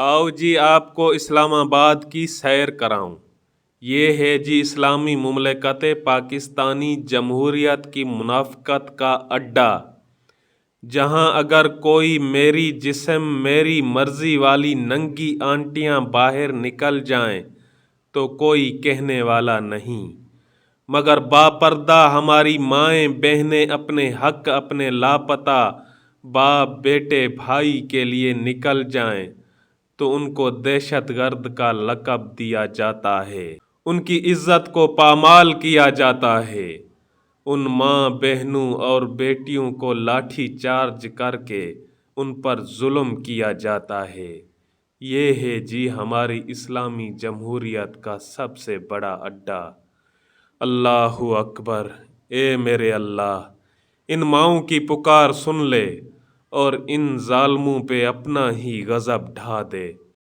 آؤ جی آپ کو اسلام آباد کی سیر کراؤں۔ یہ ہے جی اسلامی مملکت پاکستانی جمہوریت کی منافقت کا اڈا، جہاں اگر کوئی میری جسم میری مرضی والی ننگی آنٹیاں باہر نکل جائیں تو کوئی کہنے والا نہیں، مگر باپردہ ہماری مائیں بہنیں اپنے حق اپنے لاپتہ باپ بیٹے بھائی کے لیے نکل جائیں تو ان کو دہشت گرد کا لقب دیا جاتا ہے، ان کی عزت کو پامال کیا جاتا ہے، ان ماں بہنوں اور بیٹیوں کو لاٹھی چارج کر کے ان پر ظلم کیا جاتا ہے۔ یہ ہے جی ہماری اسلامی جمہوریت کا سب سے بڑا اڈا۔ اللہ اکبر، اے میرے اللہ، ان ماؤں کی پکار سن لے اور ان ظالموں پہ اپنا ہی غضب ڈھا دے۔